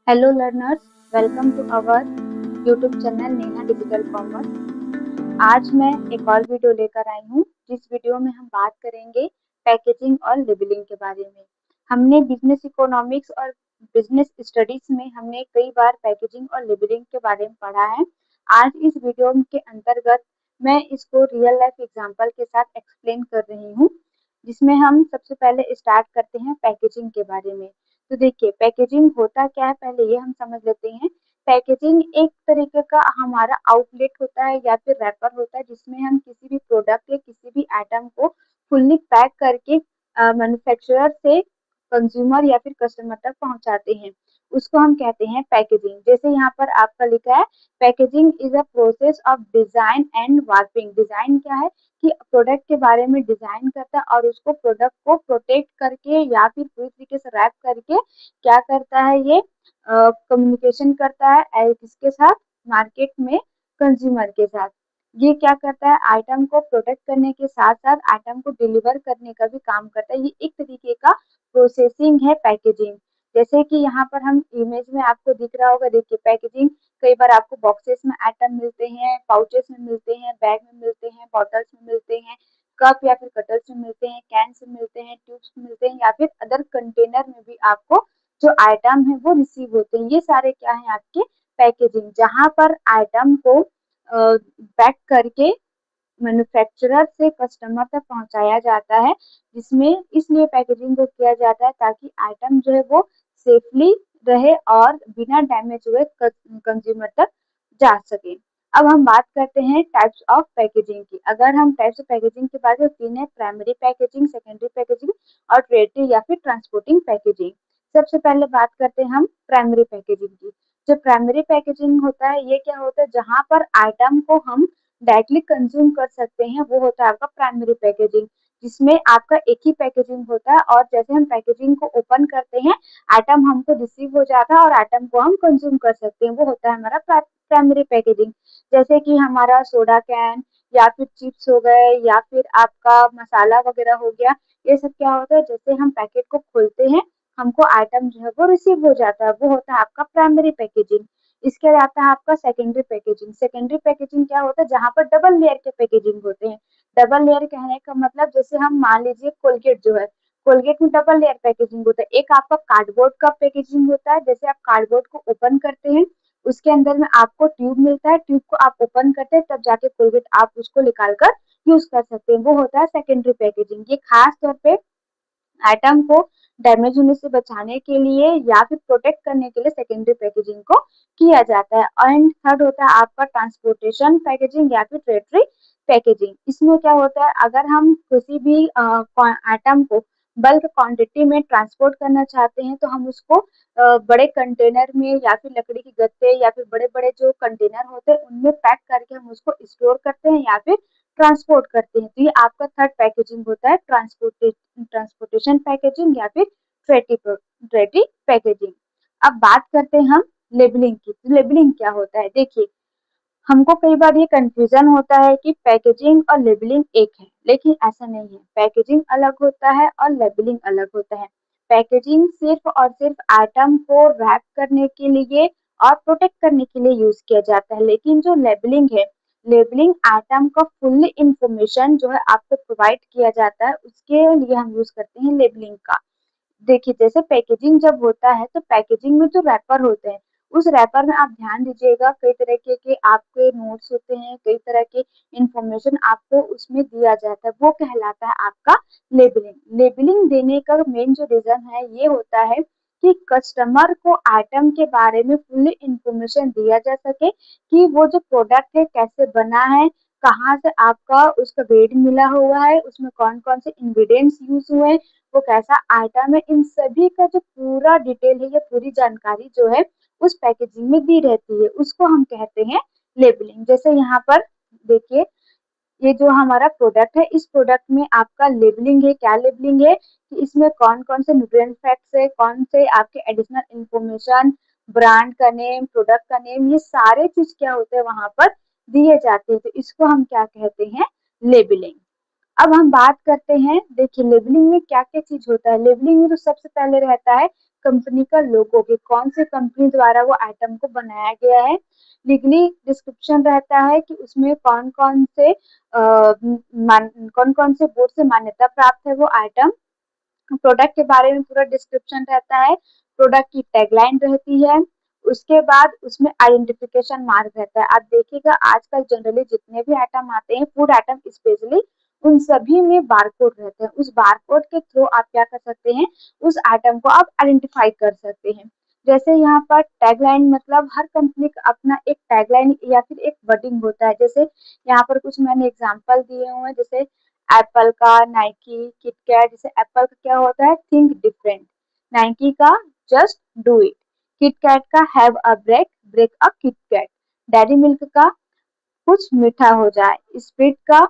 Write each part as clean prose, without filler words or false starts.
Hello learners, welcome to our YouTube channel Neha digital commerce. आज मैं एक और वीडियो लेकर आई हूँ जिस वीडियो में हम बात करेंगे पैकेजिंग और लेबलिंग के बारे में। हमने बिजनेस इकोनॉमिक्स और बिजनेस स्टडीज में हमने कई बार पैकेजिंग और लेबलिंग के बारे में पढ़ा है। आज इस वीडियो के अंतर्गत मैं इसको रियल लाइफ एग्जांपल के साथ एक्सप्लेन कर रही हूँ, जिसमें हम सबसे पहले स्टार्ट करते हैं पैकेजिंग के बारे में। तो देखिए पैकेजिंग होता क्या है, पहले ये हम समझ लेते हैं। पैकेजिंग एक तरीके का हमारा आउटलेट होता है या फिर रैपर होता है, जिसमें हम किसी भी प्रोडक्ट या किसी भी आइटम को फुल्ली पैक करके मैन्युफैक्चरर से कंज्यूमर या फिर कस्टमर तक पहुंचाते हैं। उसको हम कहते हैं पैकेजिंग। जैसे यहाँ पर आपका लिखा है, packaging is a process of design and warping. Design क्या है कि प्रोडक्ट के बारे में डिजाइन करता है और उसको प्रोडक्ट को प्रोटेक्ट करके या फिर पूरी तरीके से रैप करके क्या करता है, ये कम्युनिकेशन करता है किसके साथ, मार्केट में कंज्यूमर के साथ। ये क्या करता है, आइटम को प्रोटेक्ट करने के साथ साथ आइटम को डिलीवर करने का भी काम करता है। ये एक तरीके का प्रोसेसिंग है पैकेजिंग। जैसे कि यहाँ पर हम इमेज में आपको दिख रहा होगा, देखिए पैकेजिंग कई बार आपको बॉक्सेस में आइटम मिलते हैं, पाउचेस में मिलते हैं, बैग में मिलते हैं, बॉटल्स में मिलते हैं, कप या फिर कटल्स में मिलते हैं, कैन में मिलते हैं, ट्यूब्स में मिलते हैं या फिर अदर कंटेनर में भी आपको जो आइटम है वो रिसीव होते हैं। ये सारे क्या है, आपके पैकेजिंग, जहां पर आइटम को पैक करके मैन्युफैक्चरर से कस्टमर तक पहुंचाया जाता है। जिसमें इसलिए पैकेजिंग को किया जाता है ताकि आइटम जो है वो सेफली रहे और बिना डैमेज हुए कंज्यूमर तक जा सके। अब हम बात करते हैं टाइप्स ऑफ पैकेजिंग की। अगर हम टाइप्स ऑफ पैकेजिंग की बात करें, तीन है, प्राइमरी पैकेजिंग, सेकेंडरी पैकेजिंग और टर्टियरी या फिर ट्रांसपोर्टिंग पैकेजिंग। सबसे पहले बात करते हैं हम प्राइमरी पैकेजिंग की। जो प्राइमरी पैकेजिंग होता है, ये क्या होता है, जहां पर आइटम को हम डायरेक्टली कंज्यूम कर सकते हैं, वो होता है आपका प्राइमरी पैकेजिंग, जिसमें आपका एक ही पैकेजिंग होता है और जैसे हम पैकेजिंग को ओपन करते हैं, आइटम हमको रिसीव हो जाता है और आइटम को हम कंज्यूम कर सकते हैं, वो होता है हमारा प्राइमरी पैकेजिंग। जैसे कि हमारा सोडा कैन या फिर चिप्स हो गए या फिर आपका मसाला वगैरह हो गया, ये सब क्या होता है, जैसे हम पैकेट को खोलते हैं हमको आइटम जो है वो रिसीव हो जाता है, वो होता है आपका प्राइमरी पैकेजिंग। इसके बाद आता है आपका सेकेंडरी पैकेजिंग। सेकेंडरी पैकेजिंग क्या होता है, जहां पर डबल लेयर के पैकेजिंग होते हैं। डबल लेयर कहने का मतलब, जैसे हम मान लीजिए कोलगेट जो है, कोलगेट में डबल लेयर पैकेजिंग होता है। एक आपका कार्डबोर्ड का पैकेजिंग होता है, जैसे आप कार्डबोर्ड को ओपन करते हैं, उसके अंदर में आपको ट्यूब मिलता है, ट्यूब को आप ओपन करते हैं तब जाके कोलगेट आप उसको निकाल कर यूज कर सकते हैं, वो होता है सेकेंडरी पैकेजिंग। ये खास तौर पे आइटम को डैमेज होने से बचाने के लिए या फिर प्रोटेक्ट करने के लिए सेकेंडरी पैकेजिंग को किया जाता है। एंड थर्ड होता है आपका ट्रांसपोर्टेशन पैकेजिंग या फिर टर्टियरी पैकेजिंग। इसमें क्या होता है, अगर हम किसी भी आइटम को बल्क क्वांटिटी में ट्रांसपोर्ट करना चाहते हैं तो हम उसको बड़े कंटेनर में या फिर लकड़ी के गत्ते या फिर बड़े बड़े जो कंटेनर होते हैं उनमें पैक करके हम उसको स्टोर करते हैं या फिर ट्रांसपोर्ट करते हैं। तो ये आपका थर्ड पैकेजिंग होता है, ट्रांसपोर्टेशन पैकेजिंग या फिर ट्रेटी पैकेजिंग। अब बात करते हैं हम लेबलिंग की। लेबलिंग क्या होता है, देखिए हमको कई बार ये कंफ्यूजन होता है कि पैकेजिंग और लेबलिंग एक है, लेकिन ऐसा नहीं है। पैकेजिंग अलग होता है और लेबलिंग अलग होता है। पैकेजिंग सिर्फ और सिर्फ आइटम को रैप करने के लिए और प्रोटेक्ट करने के लिए यूज किया जाता है, लेकिन जो लेबलिंग है, लेबलिंग आइटम का फुल इंफॉर्मेशन जो है आपको प्रोवाइड किया जाता है, उसके लिए हम यूज करते हैं लेबलिंग का। देखिए जैसे पैकेजिंग जब होता है तो पैकेजिंग में जो रैपर होते हैं, उस रैपर में आप ध्यान दीजिएगा, कई तरह के आपके नोट्स होते हैं, कई तरह के इंफॉर्मेशन आपको उसमें दिया जाता है, वो कहलाता है आपका लेबलिंग। लेबलिंग देने का मेन जो रीजन है ये होता है कि कस्टमर को आइटम के बारे में फुल इंफॉर्मेशन दिया जा सके कि वो जो प्रोडक्ट है कैसे बना है, कहाँ से आपका उसका ग्रेड मिला हुआ है, उसमें कौन कौन से इंग्रेडिएंट्स यूज हुए हैं, वो कैसा आइटम है, इन सभी का जो पूरा डिटेल है या पूरी जानकारी जो है उस पैकेजिंग में दी रहती है, उसको हम कहते हैं लेबलिंग। जैसे यहाँ पर देखिए, ये जो हमारा प्रोडक्ट है, इस प्रोडक्ट में आपका लेबलिंग है। क्या लेबलिंग है कि इसमें कौन कौन से न्यूट्रिएंट फैक्ट्स है, कौन से आपके एडिशनल इंफॉर्मेशन, ब्रांड का नेम, प्रोडक्ट का नेम, ये सारे चीज क्या होते हैं वहां पर दिए जाते हैं, तो इसको हम क्या कहते हैं, लेबलिंग। अब हम बात करते हैं, देखिए लेबलिंग में क्या क्या चीज होता है। लेबलिंग में तो सबसे पहले रहता है कंपनी का लोगो कि कौन से कंपनी द्वारा वो आइटम को बनाया गया है। लीगली डिस्क्रिप्शन रहता है कि उसमें कौन कौन से बोर्ड से मान्यता प्राप्त है वो आइटम। प्रोडक्ट के बारे में पूरा डिस्क्रिप्शन रहता है, प्रोडक्ट की टैगलाइन रहती है, उसके बाद उसमें आइडेंटिफिकेशन मार्क रहता है। आप देखिएगा आजकल जनरली जितने भी आइटम आते हैं, फूड आइटम स्पेशली, उन सभी में बारकोड रहते हैं। उस बारकोड के थ्रू आप क्या कर सकते हैं, उस आइटम को आप आइडेंटिफाई कर सकते हैं। जैसे यहाँ पर टैगलाइन मतलब हर कंपनी का अपना एक टैगलाइन या फिर एक वर्डिंग होता है। जैसे यहाँ पर कुछ मैंने एग्जांपल दिए हुए हैं, जैसे एप्पल का, नाइकी, किटकैट। जैसे एप्पल का क्या होता है, थिंक डिफरेंट, नाइकी का जस्ट डू इट, किटकैट का have a break, break a KitKat, dairy milk का कुछ मीठा हो जाए, स्प्रिट का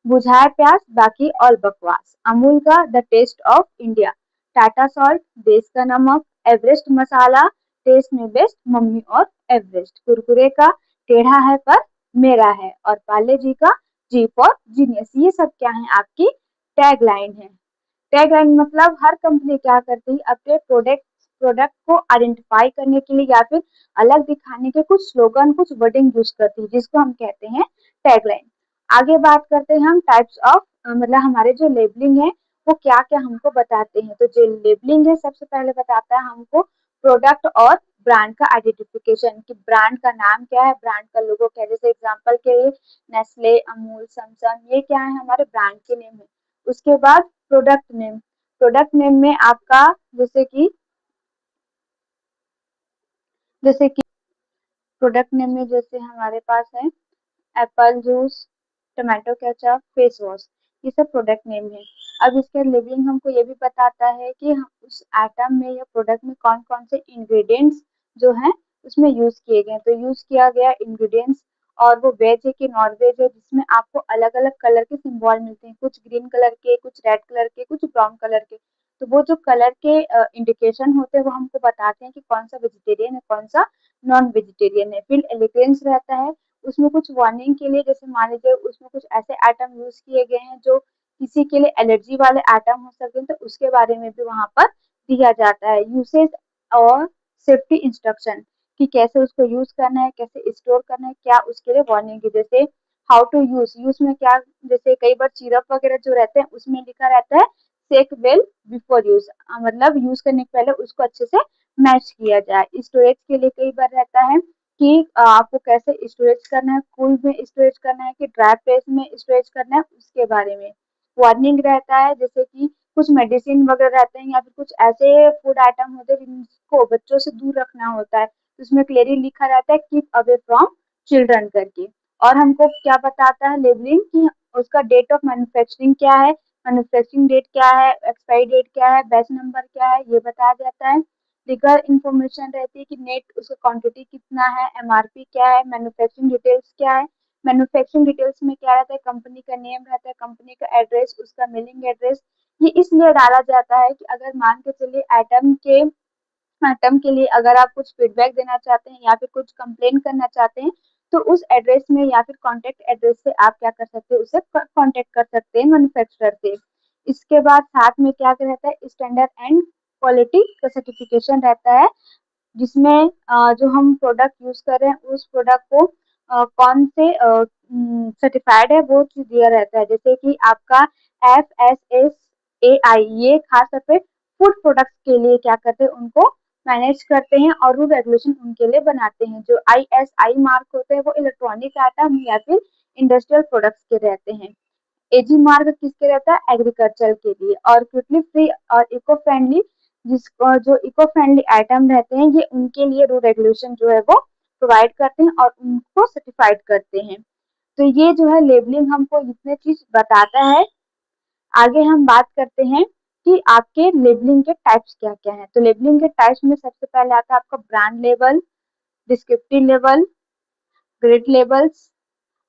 बुझाए प्यास बाकी ऑल बकवास, अमूल का the taste of India, Tata salt देश का नमक, एवरेस्ट मसाला टेस्ट में बेस्ट मम्मी और एवरेस्ट, कुरकुरे का टेढ़ा है पर मेरा है, और पार्ले जी का जी फॉर जीनियस। ये सब क्या है, आपकी टैग लाइन है। टैग लाइन मतलब हर कंपनी क्या करती है, अपने प्रोडक्ट को आइडेंटिफाई करने के लिए या फिर अलग दिखाने के कुछ स्लोगन, कुछ वर्डिंग यूज करती है, जिसको हम कहते हैं टैग लाइन। आगे बात करते हैं हम टाइप्स ऑफ, मतलब हमारे जो लेबलिंग है वो क्या क्या हमको बताते हैं। तो जो लेबलिंग है सबसे पहले बताता है हमको प्रोडक्ट और ब्रांड का आइडेंटिफिकेशन, कि ब्रांड का नाम क्या है, ब्रांड का लोगो क्या है। जैसे एग्जांपल के लिए नेस्ले, अमूल, सैमसंग, ये क्या है, हमारे ब्रांड के नेम है। उसके बाद प्रोडक्ट नेम, प्रोडक्ट नेम में आपका जैसे कि प्रोडक्ट नेम में जैसे हमारे पास है Apple juice, tomato ketchup, face wash, ये सब प्रोडक्ट नेम है। अब इसके लेबलिंग हमको ये भी बताता है कि हम उस आइटम में या प्रोडक्ट में कौन कौन से इंग्रेडिएंट्स जो हैं उसमें यूज किए गए। तो यूज किया गया इंग्रेडिएंट्स, और वो वेज है कि नॉन वेज है, जिसमें आपको अलग अलग कलर के सिंबल मिलते हैं, कुछ ग्रीन कलर के, कुछ रेड कलर के, कुछ ब्राउन कलर के। तो वो जो कलर के इंडिकेशन होते हैं वो हमको बताते हैं कि कौन सा वेजिटेरियन है, कौन सा नॉन वेजिटेरियन है। फिर एलिगेंस रहता है, उसमें कुछ वार्निंग के लिए, जैसे मान लीजिए उसमें कुछ ऐसे आइटम यूज किए गए हैं जो किसी के लिए एलर्जी वाले आइटम हो सकते हैं, तो उसके बारे में भी वहां पर दिया जाता है। यूसेज और सेफ्टी इंस्ट्रक्शन, कि कैसे उसको यूज करना है, कैसे स्टोर करना है, क्या उसके लिए वार्निंग है। जैसे हाउ टू यूज, यूज में क्या, जैसे कई बार सिरप वगैरह जो रहते हैं उसमें लिखा रहता है सेक वेल बिफोर यूज, मतलब यूज करने के पहले उसको अच्छे से मैच किया जाए। स्टोरेज के लिए कई बार रहता है कि आपको कैसे स्टोरेज करना है, कूल में स्टोरेज करना है कि ड्राई प्रेस में स्टोरेज करना है, उसके बारे में वार्निंग रहता है। जैसे कि कुछ मेडिसिन वगैरह रहते हैं या फिर कुछ ऐसे फूड आइटम होते हैं जिनको बच्चों से दूर रखना होता है, तो उसमें क्लियरली लिखा रहता है कीप अवे फ्रॉम चिल्ड्रन करके। और हमको क्या बताता है लेबलिंग, कि उसका डेट ऑफ मैन्युफैक्चरिंग क्या है, मैन्युफैक्चरिंग डेट क्या है, एक्सपायरी डेट क्या है, बैच नंबर क्या है, ये बताया जाता है। लीगल इंफॉर्मेशन रहती है कि नेट उसका क्वांटिटी कितना है, एमआरपी क्या है, मैन्युफैक्चरिंग डिटेल्स क्या है। मैन्युफैक्चरिंग डिटेल्स में क्या रहता है, कंपनी का नेम रहता है, कंपनी का एड्रेस, उसका मेलिंग एड्रेस। ये इसलिए डाला जाता है कि अगर मान के चलिए आइटम के लिए अगर आप कुछ फीडबैक देना चाहते हैं या फिर कुछ कंप्लेन करना चाहते हैं, तो उस एड्रेस में या फिर कॉन्टेक्ट एड्रेस से आप क्या कर सकते हैं, उससे कॉन्टेक्ट कर सकते हैं मैन्युफैक्चरर से। इसके बाद साथ में क्या रहता है, स्टैंडर्ड एंड क्वालिटी का सर्टिफिकेशन रहता है, जिसमें जो हम प्रोडक्ट यूज कर रहे हैं उस प्रोडक्ट को कौन से सर्टिफाइड है वो चीज दिया रहता है। जैसे कि आपका FSSAI, ये खास तौर पे फूड प्रोडक्ट्स के लिए क्या करते हैं, उनको मैनेज करते हैं और रूल रेगुलेशन उनके लिए बनाते हैं। जो ISI मार्क होते हैं वो इलेक्ट्रॉनिक आइटम या फिर इंडस्ट्रियल प्रोडक्ट्स के रहते हैं। एजी मार्क किसके रहता है, एग्रीकल्चर के लिए। और क्रुएल्टी फ्री और इको फ्रेंडली, जिसको जो इको फ्रेंडली आइटम रहते हैं ये उनके लिए रूल रेगुलेशन जो है वो प्रोवाइड करते हैं और उनको सर्टिफाइड करते हैं। तो ये जो है लेबलिंग हमको इतने चीज बताता है। आगे हम बात करते हैं कि आपके लेबलिंग के टाइप्स क्या क्या हैं। तो लेबलिंग के टाइप्स में सबसे पहले आता है आपका brand label, descriptive label, grid labels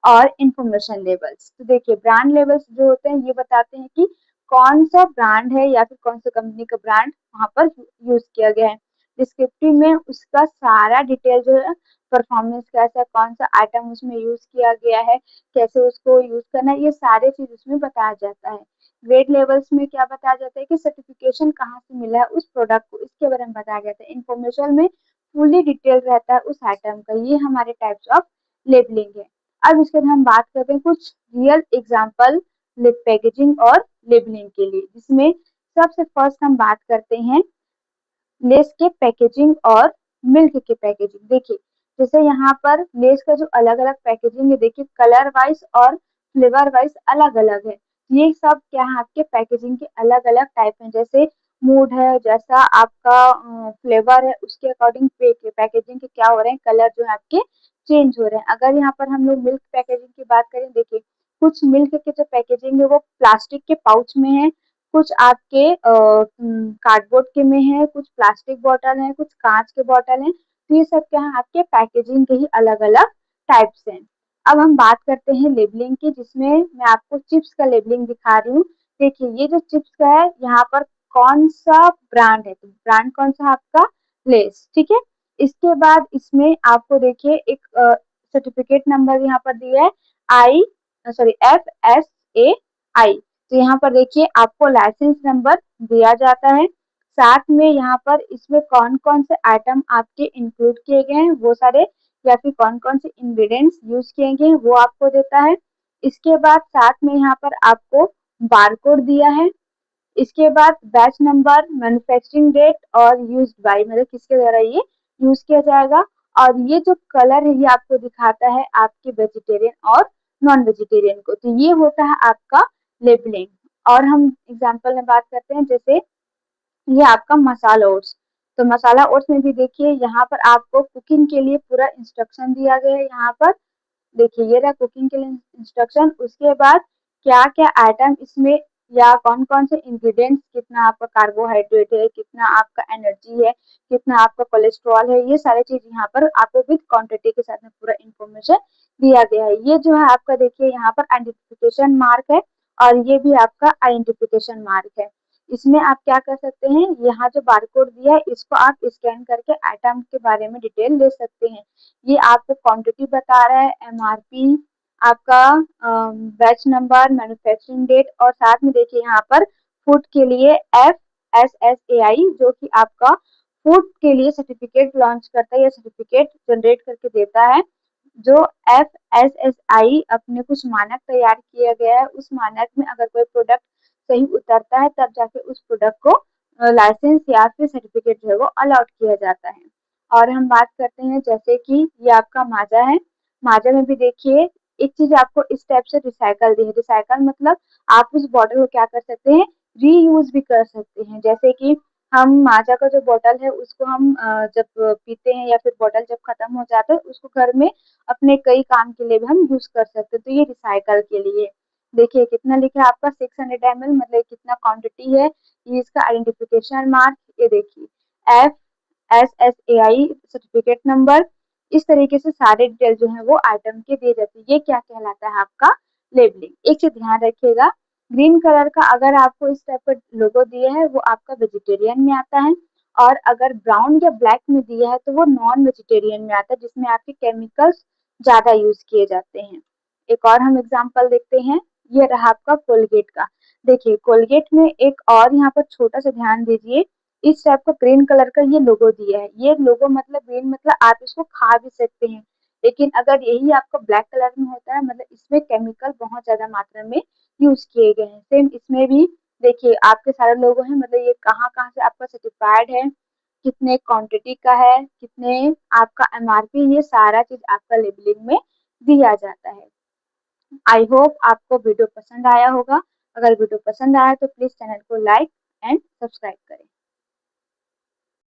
और इंफॉर्मेशन लेबल्स। तो देखिए ब्रांड लेबल्स जो होते हैं ये बताते हैं कि कौन सा ब्रांड है या फिर कौन सा कंपनी का ब्रांड वहां पर यूज किया गया है। डिस्क्रिप्टिव में उसका सारा डिटेल जो है, परफॉर्मेंस कैसा है, कौन सा आइटम उसमें यूज किया गया है, कैसे उसको यूज करना है, ये सारे चीज उसमें बताया जाता है। ग्रेड लेवल्स में क्या बताया जाता है कि सर्टिफिकेशन कहाँ से मिला है उस प्रोडक्ट को, इसके बारे में बताया जाता है। इन्फॉर्मेशन में फुली डिटेल रहता है उस आइटम का। ये हमारे टाइप्स ऑफ लेबलिंग है। अब इसके बाद हम बात करते हैं कुछ रियल एग्जाम्पल पैकेजिंग और लेबलिंग के लिए, जिसमें सबसे फर्स्ट हम बात करते हैं लेस के पैकेजिंग और मिल्क के पैकेजिंग। देखिए जैसे यहाँ पर लेस का जो अलग अलग पैकेजिंग है, देखिए कलर वाइज और फ्लेवर वाइज अलग अलग है। ये सब क्या है आपके पैकेजिंग के अलग अलग टाइप हैं। जैसे मूड है, जैसा आपका फ्लेवर है, उसके अकॉर्डिंग पैकेजिंग के क्या हो रहे हैं, कलर जो है आपके चेंज हो रहे हैं। अगर यहाँ पर हम लोग मिल्क पैकेजिंग की बात करें, देखिए कुछ मिल्क के जो पैकेजिंग है वो प्लास्टिक के पाउच में है, कुछ आपके कार्डबोर्ड के में है, कुछ प्लास्टिक बॉटल है, कुछ कांच के बॉटल है। तो ये सब क्या है आपके पैकेजिंग के ही अलग अलग टाइप्स हैं। अब हम बात करते हैं लेबलिंग की, जिसमें मैं आपको चिप्स का लेबलिंग दिखा रही हूँ। देखिए ये जो चिप्स का है, यहाँ पर कौन सा ब्रांड है, तो ब्रांड कौन सा आपका लेस, ठीक है। इसके बाद इसमें आपको देखिए एक सर्टिफिकेट नंबर यहाँ पर दिया है, FSAI। तो यहाँ पर देखिए आपको लाइसेंस नंबर दिया जाता है। साथ में यहाँ पर इसमें कौन कौन से आइटम आपके इंक्लूड किए गए हैं वो सारे, या फिर कौन कौन से इंग्रेडिएंट्स यूज किए गए हैं वो आपको देता है। इसके बाद साथ में यहाँ पर आपको बारकोड दिया है। इसके बाद बैच नंबर, मैन्युफैक्चरिंग डेट और यूज्ड बाय, मतलब किसके द्वारा ये यूज किया जाएगा। और ये जो कलर है ये आपको दिखाता है आपके वेजिटेरियन और नॉन वेजिटेरियन को। तो ये होता है आपका लेबलिंग। और हम एग्जांपल में बात करते हैं, जैसे ये आपका मसाला ओट्स। तो मसाला ओट्स में भी देखिए यहाँ पर आपको कुकिंग के लिए पूरा इंस्ट्रक्शन दिया गया है। यहाँ पर देखिए ये रहा कुकिंग के लिए इंस्ट्रक्शन। उसके बाद क्या क्या आइटम इसमें, या कौन कौन से इंग्रेडिएंट्स, कितना आपका कार्बोहाइड्रेट है, कितना आपका एनर्जी है, कितना आपका कोलेस्ट्रॉल है, ये सारी चीज यहाँ पर आपको विद क्वांटिटी के साथ में पूरा इंफॉर्मेशन दिया गया है। ये जो है आपका देखिए यहाँ पर आइडेंटिफिकेशन मार्क है, और ये भी आपका आइडेंटिफिकेशन मार्क है। इसमें आप क्या कर सकते हैं, यहाँ जो बारकोड दिया है इसको आप स्कैन करके आइटम के बारे में डिटेल ले सकते हैं। ये आपको क्वांटिटी बता रहा है, एमआरपी, आपका बैच नंबर, मैन्युफैक्चरिंग डेट, और साथ में देखिए यहाँ पर फूड के लिए FSSAI, जो कि आपका फूड के लिए सर्टिफिकेट लॉन्च करता है या सर्टिफिकेट जनरेट करके देता है। जो FSSAI अपने कुछ मानक तैयार किया गया है, उस मानक में अगर कोई प्रोडक्ट सही उतरता है तब जाके उस प्रोडक्ट को लाइसेंस या फिर सर्टिफिकेट जो है वो अलॉट किया जाता है। और हम बात करते हैं जैसे कि ये आपका माजा है। माजा में भी देखिए एक चीज आपको इस टाइप से रिसाइकल दी है। रिसाइकल मतलब आप उस बॉटल को क्या कर सकते हैं, रीयूज भी कर सकते हैं। जैसे कि हम माजा का जो बॉटल है उसको हम जब पीते हैं या फिर बॉटल जब खत्म हो जाता है उसको घर में अपने कई काम के लिए भी हम यूज कर सकते हैं। तो ये रिसाइकल के लिए। देखिए कितना लिखा है आपका 600 ml, मतलब कितना क्वांटिटी है। ये इसका आइडेंटिफिकेशन मार्क, ये देखिए FSSAI सर्टिफिकेट नंबर। इस तरीके से सारे डिटेल जो है वो आइटम के दिए जाते हैं। ये क्या कहलाता है आपका लेबलिंग। एक चीज ध्यान रखिएगा, ग्रीन कलर का अगर आपको इस टाइप का लोगो दिया है वो आपका वेजिटेरियन में आता है, और अगर ब्राउन या ब्लैक में दिया है तो वो नॉन वेजिटेरियन में आता है, जिसमें आपके केमिकल्स ज्यादा यूज किए जाते हैं। एक और हम एग्जांपल देखते हैं, ये रहा आपका कोलगेट का। देखिए कोलगेट में एक और यहाँ पर छोटा सा ध्यान दीजिए, इस टाइप का ग्रीन कलर का ये लोगो दिया है। ये लोगो मतलब ग्रीन मतलब आप इसको खा भी सकते हैं, लेकिन अगर यही आपका ब्लैक कलर में होता है मतलब इसमें केमिकल बहुत ज्यादा मात्रा में यूज किए गए हैं। सेम इसमें भी देखिए आपके सारे लोगो हैं, मतलब ये कहाँ कहाँ से आपका सर्टिफाइड है, कितने क्वांटिटी का है, कितने आपका एमआरपी, ये सारा चीज आपका लेबलिंग में दिया जाता है। आई होप आपको वीडियो पसंद आया होगा। अगर वीडियो पसंद आया तो प्लीज चैनल को लाइक एंड सब्सक्राइब करें।